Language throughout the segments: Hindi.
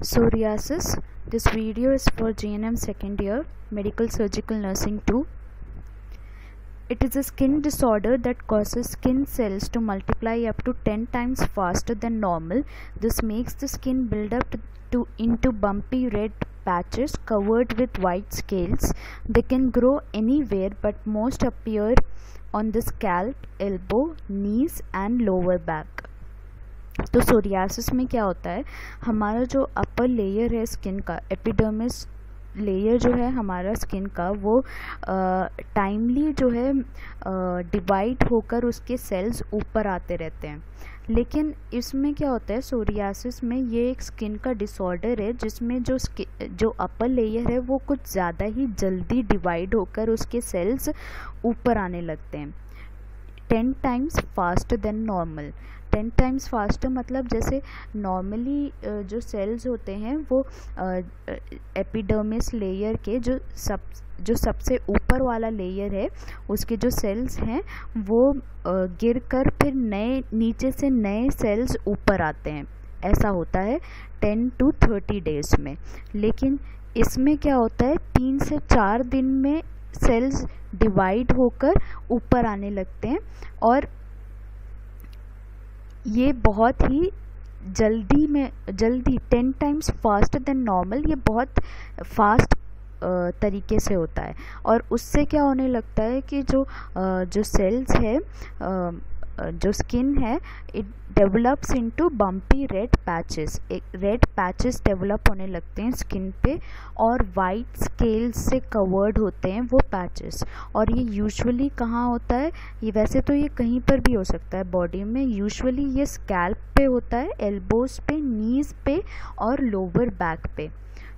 Psoriasis. This video is for GNM second year, Medical Surgical Nursing 2. It is a skin disorder that causes skin cells to multiply up to 10 times faster than normal. This makes the skin build up into bumpy red patches covered with white scales. They can grow anywhere, but most appear on the scalp, elbow, knees and lower back. तो सोरियासिस में क्या होता है, हमारा जो अपर लेयर है स्किन का, एपिडर्मिस लेयर जो है हमारा स्किन का, वो टाइमली जो है डिवाइड होकर उसके सेल्स ऊपर आते रहते हैं. लेकिन इसमें क्या होता है, सोरियासिस में ये एक स्किन का डिसऑर्डर है जिसमें जो अपर लेयर है वो कुछ ज़्यादा ही जल्दी डिवाइड होकर उसके सेल्स ऊपर आने लगते हैं. 10 times faster than normal. 10 times faster मतलब जैसे नॉर्मली जो सेल्स होते हैं वो एपिडर्मिस लेयर के जो सबसे ऊपर वाला लेयर है उसके जो सेल्स हैं वो गिरकर फिर नीचे से नए सेल्स ऊपर आते हैं. ऐसा होता है 10 to 30 डेज में. लेकिन इसमें क्या होता है, 3 से 4 दिन में सेल्स डिवाइड होकर ऊपर आने लगते हैं और ये बहुत ही जल्दी 10 टाइम्स फास्टर देन नॉर्मल, ये बहुत फास्ट तरीके से होता है. और उससे क्या होने लगता है कि जो सेल्स है, जो स्किन है, it develops into bumpy red patches. एक रेड पैचेस डेवलप होने लगते हैं स्किन पे और वाइट स्केल्स से कवर्ड होते हैं वो पैचेस. और ये यूजुअली कहाँ होता है, ये वैसे तो ये कहीं पर भी हो सकता है बॉडी में, यूजुअली ये स्कैल्प पे होता है, एल्बोज पे, नीज पे और लोअर बैक पे.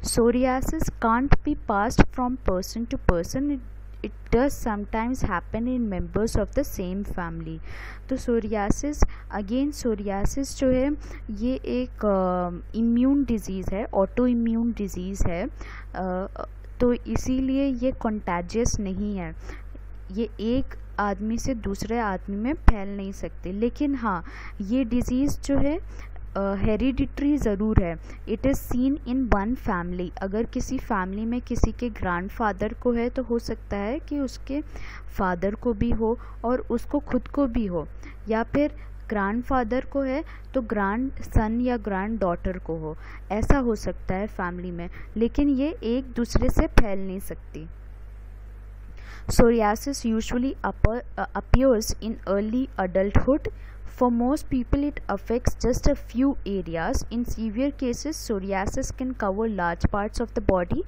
Psoriasis can't be passed from person to person. It does sometimes happen in members of the same family. तो सोरियासिस जो है ये एक इम्यून डिजीज़ है, ऑटो इम्यून डिजीज़ है. तो इसीलिए ये कंटेजियस नहीं है, ये एक आदमी से दूसरे आदमी में फैल नहीं सकते. लेकिन हाँ, ये डिजीज़ जो है हेरिडिटरी ज़रूर है. It is seen in one family. अगर किसी फैमिली में किसी के ग्रैंडफादर को है तो हो सकता है कि उसके फादर को भी हो और उसको खुद को भी हो, या फिर ग्रैंडफादर को है तो ग्रैंड सन या ग्रैंड डॉटर को हो. ऐसा हो सकता है फैमिली में, लेकिन ये एक दूसरे से फैल नहीं सकती. Psoriasis usually appears in early adulthood. For most people, it affects just a few areas. In severe cases, psoriasis can cover large parts of the body.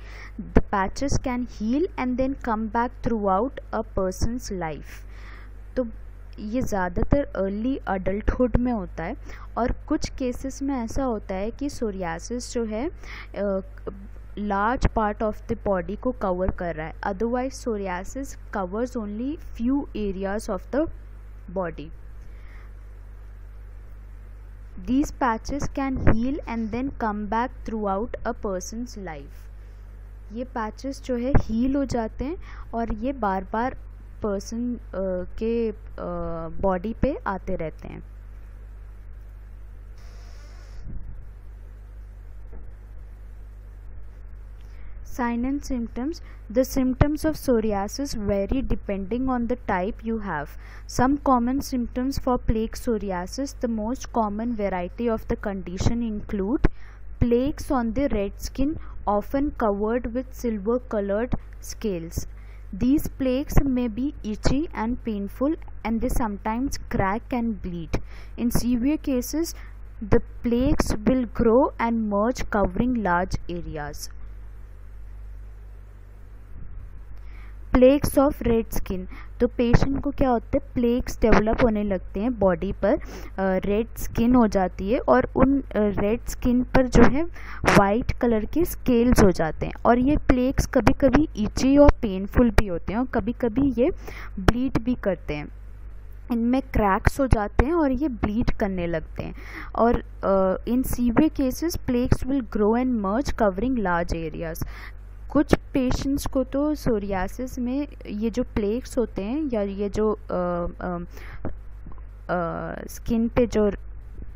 The patches can heal and then come back throughout a person's life. तो ये ज़्यादातर अर्ली अडल्टहुड में होता है और कुछ केसेस में ऐसा होता है कि सोरियासिस जो है large part of the body को कवर कर रहा है. Otherwise psoriasis covers only few areas of the body. These patches can heal and then come back throughout a person's life. ये पैचेस जो है हील हो जाते हैं और ये बार बार पर्सन के बॉडी पे आते रहते हैं. Sign and symptoms. The symptoms of psoriasis vary depending on the type you have. Some common symptoms for plaque psoriasis. The most common variety of the condition include plaques on the red skin, often covered with silver colored scales. These plaques may be itchy and painful and they sometimes crack and bleed. In severe cases, the plaques will grow and merge, covering large areas. Plaques of red skin. तो पेशेंट को क्या होता है, प्लेक्स डेवलप होने लगते हैं बॉडी पर, रेड स्किन हो जाती है और उन रेड स्किन पर जो है वाइट कलर के स्केल्स हो जाते हैं. और ये प्लेक्स कभी कभी इची और पेनफुल भी होते हैं और कभी कभी ये ब्लीड भी करते हैं. इनमें क्रैक्स हो जाते हैं और ये ब्लीड करने लगते हैं. और in severe cases plaques will grow and merge, covering large areas. कुछ पेशेंट्स को तो सोरियासिस में ये जो प्लेक्स होते हैं या ये जो स्किन पे जो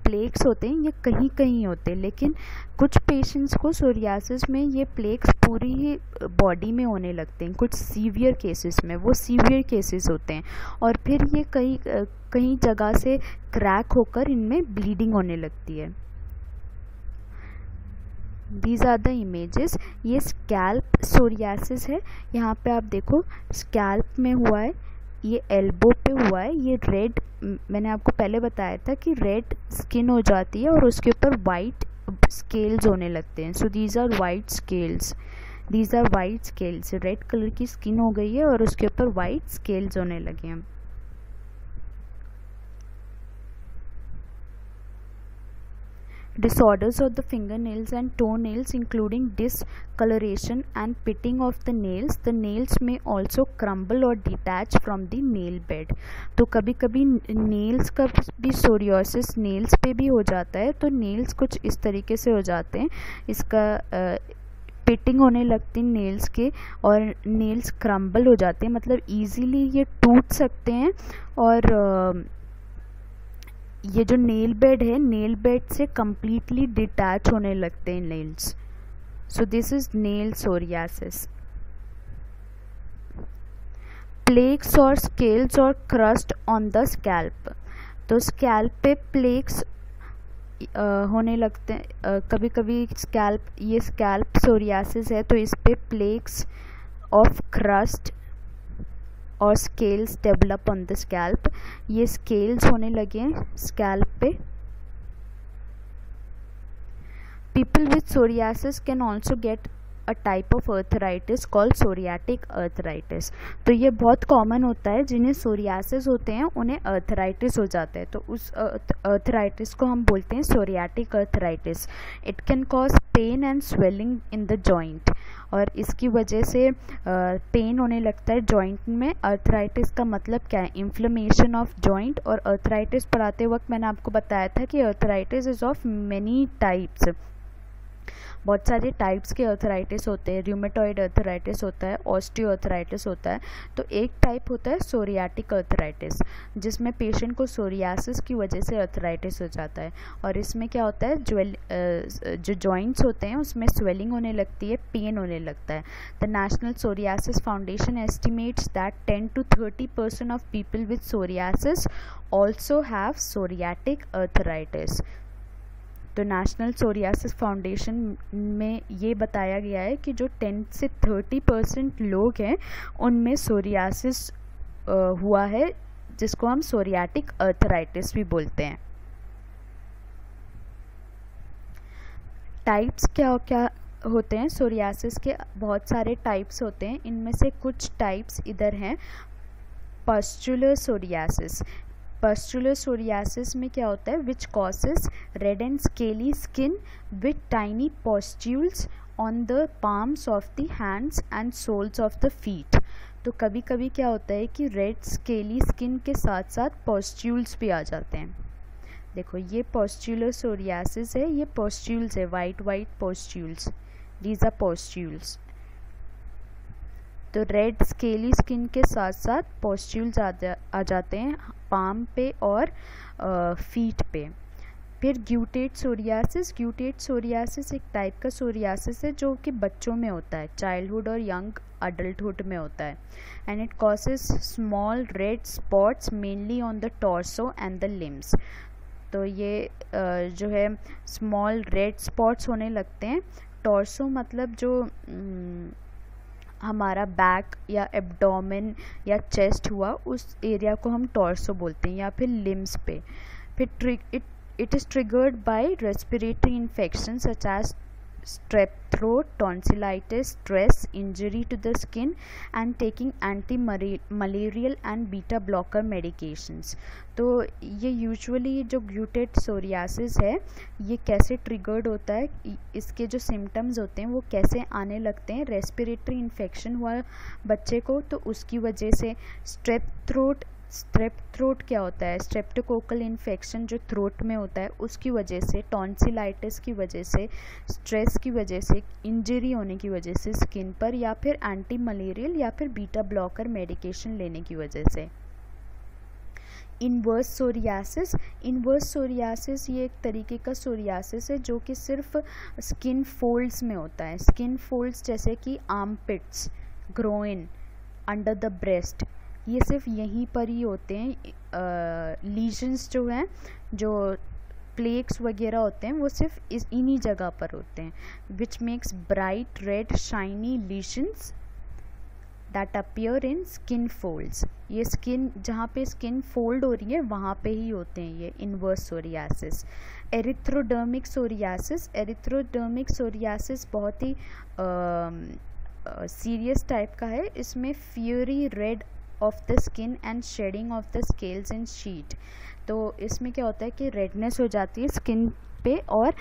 प्लेक्स होते हैं ये कहीं कहीं होते हैं, लेकिन कुछ पेशेंट्स को सोरियासिस में ये प्लेक्स पूरी ही बॉडी में होने लगते हैं। कुछ सीवियर केसेस में वो सीवियर केसेस होते हैं और फिर ये कई जगह से क्रैक होकर इनमें ब्लीडिंग होने लगती है। These are the images. ये स्कैल्प सोरियासिस है। यहाँ पे आप देखो स्कैल्प में हुआ है, ये एल्बो पे हुआ है। ये रेड, मैंने आपको पहले बताया था कि रेड स्किन हो जाती है और उसके ऊपर वाइट स्केल्स होने लगते हैं। So these are white scales, these are white scales. Red colour की स्किन हो गई है और उसके ऊपर वाइट स्केल्स होने लगे हैं। Disorders of the fingernails and toenails including discoloration and pitting of the nails. The nails may also crumble or detach from the nail bed. तो कभी कभी नेल्स का भी सोरियोसिस नेल्स पे भी हो जाता है। तो नेल्स कुछ इस तरीके से हो जाते हैं, इसका पिटिंग होने लगती है नेल्स के और नेल्स क्रम्बल हो जाते हैं, मतलब ईजीली ये टूट सकते हैं और ये जो नेल बेड है, नेल बेड से कम्प्लीटली डिटैच होने लगते हैं nails. So this is nail psoriasis. Plaques और स्केल्स और क्रस्ट ऑन द स्कैल्प। तो स्कैल्प पे प्लेक्स होने लगते हैं, कभी कभी स्कैल्प, ये स्कैल्प सोरियासिस है तो इस पे प्लेक्स ऑफ क्रस्ट और scales develop on the scalp. ये स्केल्स होने लगे हैं स्कैल्प पे। People with psoriasis can also get a type of arthritis called psoriatic arthritis. तो ये बहुत कॉमन होता है, जिन्हें सोरियासिस होते हैं उन्हें अर्थराइटिस हो जाता है, तो उस अर्थराइटिस को हम बोलते हैं psoriatic arthritis. It can cause pain and swelling in the joint, और इसकी वजह से पेन होने लगता है जॉइंट में। अर्थराइटिस का मतलब क्या है? Inflammation of joint. और अर्थराइटिस पढ़ाते वक्त मैंने आपको बताया था कि arthritis is of many types, बहुत सारे टाइप्स के अर्थराइटिस होते हैं। रूमेटॉइड अर्थराइटिस होता है, ऑस्टियो अर्थराइटिस होता है। तो एक टाइप होता है सोरियाटिक अर्थराइटिस, जिसमें पेशेंट को सोरियासिस की वजह से अर्थराइटिस हो जाता है। और इसमें क्या होता है, जो जॉइंट्स होते हैं उसमें स्वेलिंग होने लगती है, पेन होने लगता है। The national psoriasis foundation estimates that 10 to 30% of people with psoriasis also have psoriatic arthritis. तो नेशनल सोरियासिस फाउंडेशन में ये बताया गया है कि जो 10 से 30% लोग हैं उनमें सोरियासिस हुआ है, जिसको हम सोरियाटिक अर्थराइटिस भी बोलते हैं। टाइप्स क्या क्या होते हैं सोरियासिस के? बहुत सारे टाइप्स होते हैं, इनमें से कुछ टाइप्स इधर हैं। Pustular psoriasis. पस्चुलर सोरियासिस में क्या होता है? Which causes red and scaly skin with tiny pustules on the palms of the hands and soles of the feet. तो कभी कभी क्या होता है कि रेड स्केली स्किन के साथ साथ पॉस्ट्यूल्स भी आ जाते हैं। देखो ये पॉस्चुलर सोरियासिस है, ये पॉस्ट्यूल्स है, वाइट वाइट पॉस्ट्यूल्स, दीज आर पॉस्ट्यूल्स। तो रेड स्केली स्किन के साथ साथ पॉस्ट्यूल्स आ जाते हैं पाम पे और फीट पे। फिर ग्यूटेट सोरियासिस। ग्यूटेट सोरियासिस एक टाइप का सोरियासिस है जो कि बच्चों में होता है, चाइल्डहुड और यंग अडल्टहुड में होता है। And it causes small red spots mainly on the torso and the limbs. तो ये जो है स्मॉल रेड स्पॉट्स होने लगते हैं। टॉर्सो मतलब जो हमारा बैक या एब्डोमेन या चेस्ट हुआ, उस एरिया को हम टॉर्सो बोलते हैं, या फिर लिम्स पे। फिर it is triggered by respiratory infection such as strep throat, tonsillitis, stress, injury to the skin and taking anti-malarial and beta blocker medications। तो ये यूजुअली जो ग्यूटेट सोरियासिस है ये कैसे ट्रिगर्ड होता है, इसके जो सिम्टम्स होते हैं वो कैसे आने लगते हैं? रेस्पिरेटरी इन्फेक्शन हुआ बच्चे को तो उसकी वजह से, स्ट्रेप थ्रोट क्या होता है? स्ट्रेप्टोकोकल इन्फेक्शन जो थ्रोट में होता है उसकी वजह से, टॉन्सिलाइटिस की वजह से, स्ट्रेस की वजह से, इंजरी होने की वजह से स्किन पर, या फिर एंटी मलेरियल या फिर बीटा ब्लॉकर मेडिकेशन लेने की वजह से। Inverse psoriasis. इन्वर्स सोरियासिस ये एक तरीके का सोरियासिस है जो कि सिर्फ स्किन फोल्ड्स में होता है। स्किन फोल्ड्स जैसे कि armpits, groin, under the breast, ये सिर्फ यहीं पर ही होते हैं। लीजन्स जो हैं, जो प्लेक्स वगैरह होते हैं, वो सिर्फ इन्हीं जगह पर होते हैं। Which makes bright red shiny lesions that appear in skin folds. ये स्किन, जहाँ पे स्किन फोल्ड हो रही है वहाँ पे ही होते हैं ये inverse psoriasis. Erythrodermic psoriasis. Erythrodermic psoriasis बहुत ही सीरियस टाइप का है। इसमें fury rid of the skin and shedding of the scales in sheet. तो इसमें क्या होता है कि रेडनेस हो जाती है स्किन पे और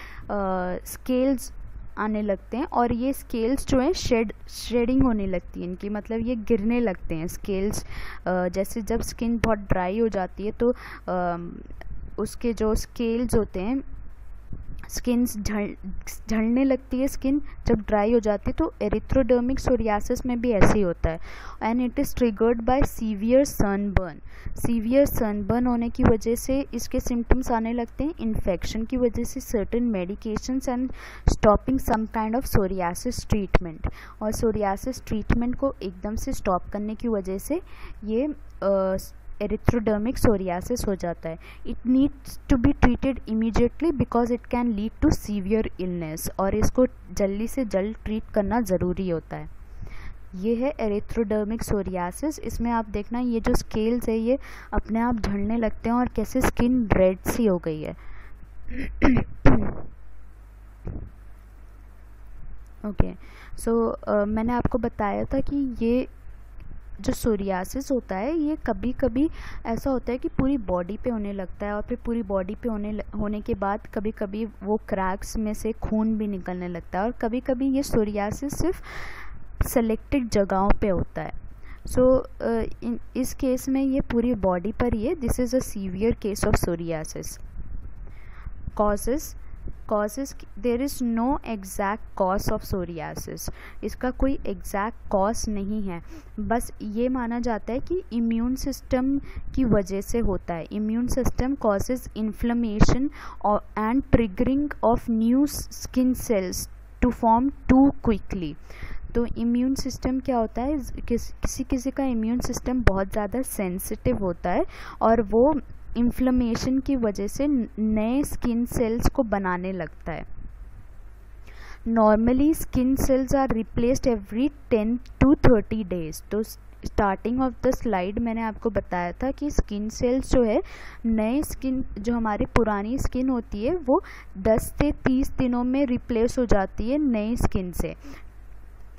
स्केल्स आने लगते हैं, और ये स्केल्स जो हैं शेडिंग होने लगती है इनकी, मतलब ये गिरने लगते हैं स्केल्स। जैसे जब स्किन बहुत ड्राई हो जाती है तो उसके जो स्केल्स होते हैं, स्किन झड़ने लगती है स्किन जब ड्राई हो जाती है। तो एरिथ्रोडर्मिक सोरियासिस में भी ऐसे ही होता है। And it is triggered bye severe sunburn. Severe sunburn होने की वजह से इसके सिम्टम्स आने लगते हैं, इन्फेक्शन की वजह से, certain medications and stopping some kind of psoriasis treatment. और सोरियासिस ट्रीटमेंट को एकदम से स्टॉप करने की वजह से ये एरिथ्रोडर्मिक सोरियासिस हो जाता है। It needs to be treated immediately because it can lead to severe illness, और इसको जल्दी से जल्द ट्रीट करना ज़रूरी होता है। ये है एरिथ्रोडर्मिक सोरियासिस। इसमें आप देखना ये जो स्केल्स है ये अपने आप झड़ने लगते हैं और कैसे स्किन रेड सी हो गई है। ओके, सो मैंने आपको बताया था कि ये जो सोरियासिस होता है ये कभी कभी ऐसा होता है कि पूरी बॉडी पे होने लगता है, और फिर पूरी बॉडी पे होने के बाद कभी कभी वो क्रैक्स में से खून भी निकलने लगता है, और कभी कभी ये सोरियासिस सिर्फ सेलेक्टेड जगहों पे होता है। सो इस केस में ये पूरी बॉडी पर ही है। This is a severe case of psoriasis. Causes there is no exact cause of psoriasis. इसका कोई एग्जैक्ट कॉज नहीं है, बस ये माना जाता है कि इम्यून सिस्टम की वजह से होता है। Immune system causes inflammation and triggering of new skin cells to form too quickly. तो इम्यून सिस्टम क्या होता है, किसी किसी का इम्यून सिस्टम बहुत ज़्यादा सेंसिटिव होता है और वो इन्फ्लेमेशन की वजह से नए स्किन सेल्स को बनाने लगता है। Normally skin cells are replaced every 10 to 30 days। तो स्टार्टिंग ऑफ द स्लाइड मैंने आपको बताया था कि स्किन सेल्स जो है, नए स्किन, जो हमारी पुरानी स्किन होती है वो 10 से 30 दिनों में रिप्लेस हो जाती है नई स्किन से।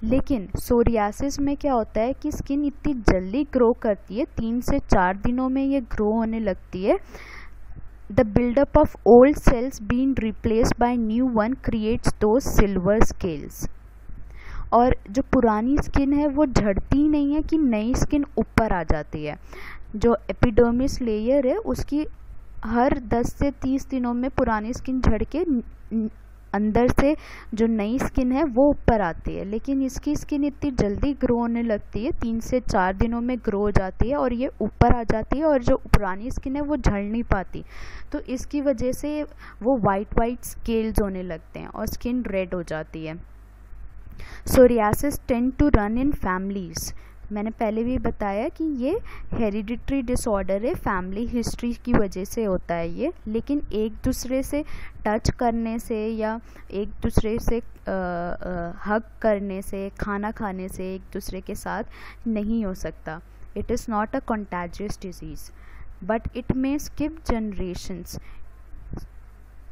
लेकिन सोरियासिस में क्या होता है कि स्किन इतनी जल्दी ग्रो करती है, 3 से 4 दिनों में ये ग्रो होने लगती है। The buildup of old cells being replaced by new one creates those silver scales. और जो पुरानी स्किन है वो झड़ती नहीं है कि नई स्किन ऊपर आ जाती है। जो एपिडर्मिस लेयर है उसकी हर 10 से 30 दिनों में पुरानी स्किन झड़ के अंदर से जो नई स्किन है वो ऊपर आती है। लेकिन इसकी स्किन इतनी जल्दी ग्रो होने लगती है, 3 से 4 दिनों में ग्रो हो जाती है और ये ऊपर आ जाती है, और जो पुरानी स्किन है वो झड़ नहीं पाती। तो इसकी वजह से वो वाइट स्केल्स होने लगते हैं और स्किन रेड हो जाती है। Psoriasis tend to run in families. मैंने पहले भी बताया कि ये हेरिडिटरी डिसऑर्डर है, फैमिली हिस्ट्री की वजह से होता है ये। लेकिन एक दूसरे से टच करने से या एक दूसरे से हग करने से, खाना खाने से एक दूसरे के साथ नहीं हो सकता। It is not a contagious disease but it may skip generations.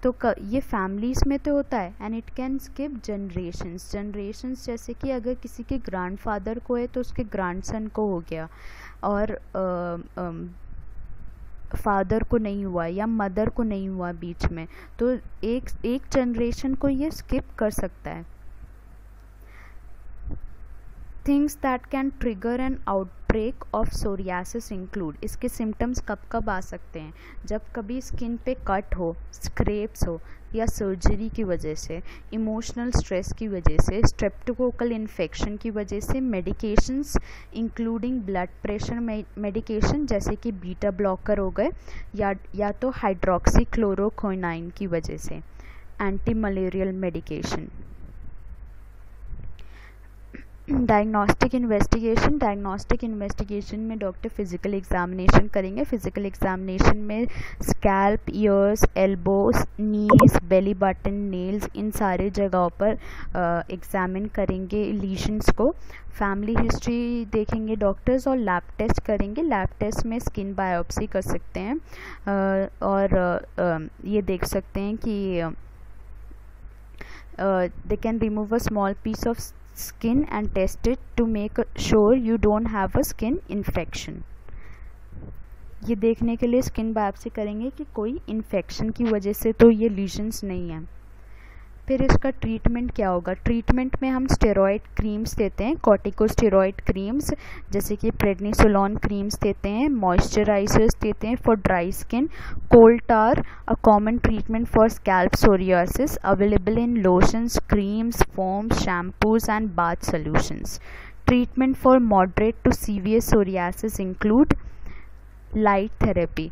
तो ये फैमिलीज़ में तो होता है and it can skip generations जैसे कि अगर किसी के ग्रैंडफादर को है तो उसके ग्रैंडसन को हो गया, और फादर को नहीं हुआ या मदर को नहीं हुआ बीच में, तो एक जनरेशन को ये स्किप कर सकता है। Things that can trigger N outbreak of psoriasis include, इसके सिम्टम्स कब कब आ सकते हैं? जब कभी स्किन पे कट हो, स्क्रैप्स हो, या सर्जरी की वजह से, इमोशनल स्ट्रेस की वजह से, स्ट्रेप्टोकोकल इन्फेक्शन की वजह से, medications including blood pressure medication जैसे कि बीटा ब्लॉकर हो गए, या तो हाइड्रोक्सीक्लोरोक्विनाइन की वजह से, anti malarial medication. Diagnostic investigation में डॉक्टर फिजिकल एग्जामिनेशन करेंगे। फिजिकल एग्जामिनेशन में स्कैल्प, ईयर्स, एल्बोस, नीज, बेली बटन, नेल्स, इन सारे जगहों पर एग्जामिन करेंगे लीशंस को। फैमिली हिस्ट्री देखेंगे डॉक्टर्स और लैब टेस्ट करेंगे। लैब टेस्ट में स्किन बायोप्सी कर सकते हैं और ये देख सकते हैं कि they can remove a small piece of skin and test it to make sure you don't have a skin infection. ये देखने के लिए स्किन बायोप्सी करेंगे कि कोई इन्फेक्शन की वजह से तो ये लीजन्स नहीं है। फिर इसका ट्रीटमेंट क्या होगा? ट्रीटमेंट में हम स्टेरॉइड क्रीम्स देते हैं, कॉर्टिकोस्टेरॉइड क्रीम्स जैसे कि प्रेडनिसोलोन क्रीम्स देते हैं, मॉइस्चराइजर्स देते हैं for dry skin, coal tar a common treatment for scalp psoriasis, available in lotions, creams, foams, shampoos and bath solutions. Treatment for moderate to severe psoriasis include light therapy.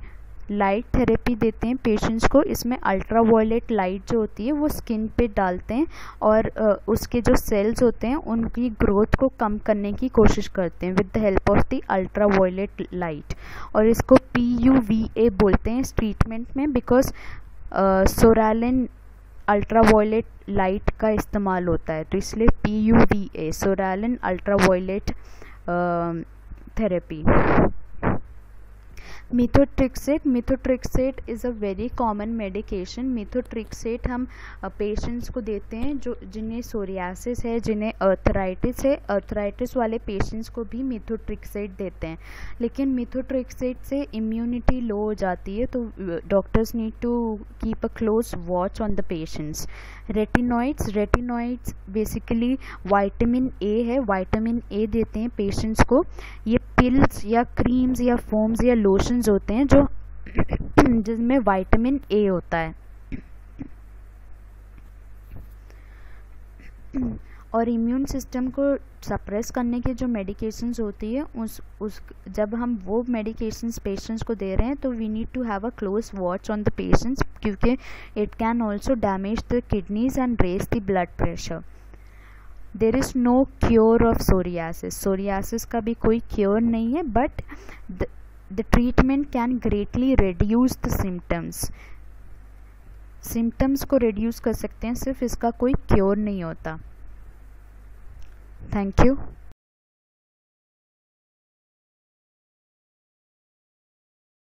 Light therapy देते हैं पेशेंट्स को। इसमें अल्ट्रा वायलेट लाइट जो होती है वो स्किन पे डालते हैं और उसके जो सेल्स होते हैं उनकी ग्रोथ को कम करने की कोशिश करते हैं with the help of the ultra violet light, और इसको PUVA बोलते हैं इस ट्रीटमेंट में, because psoralen ultra violet light का इस्तेमाल होता है, तो इसलिए PUVA, psoralen ultra violet therapy. Methotrexate is a very common medication. Methotrexate हम पेशेंट्स को देते हैं जो जिन्हें सोरियासिस है, जिन्हें अर्थराइटिस है। अर्थराइटिस वाले पेशेंट्स को भी मिथोट्रिक्सेट देते हैं, लेकिन मिथोट्रिक्सेट से इम्यूनिटी लो हो जाती है, तो doctors need to keep a close watch on the patients. Retinoids basically vitamin A है, विटामिन ए देते हैं पेशेंट्स को। ये पिल्स या क्रीम्स या फोम्स या लोशंस होते हैं जो जिसमें विटामिन ए होता है। और इम्यून सिस्टम को सप्रेस करने की जो मेडिकेशंस होती है जब हम वो मेडिकेशंस पेशेंट्स को दे रहे हैं तो we need to have a close watch on the patients, क्योंकि it can also damage the kidneys and raise the blood pressure. There is no cure of psoriasis. Psoriasis का भी कोई क्योर नहीं है, but the treatment can greatly reduce the symptoms को रिड्यूस कर सकते हैं, सिर्फ इसका कोई क्योर नहीं होता। Thank you.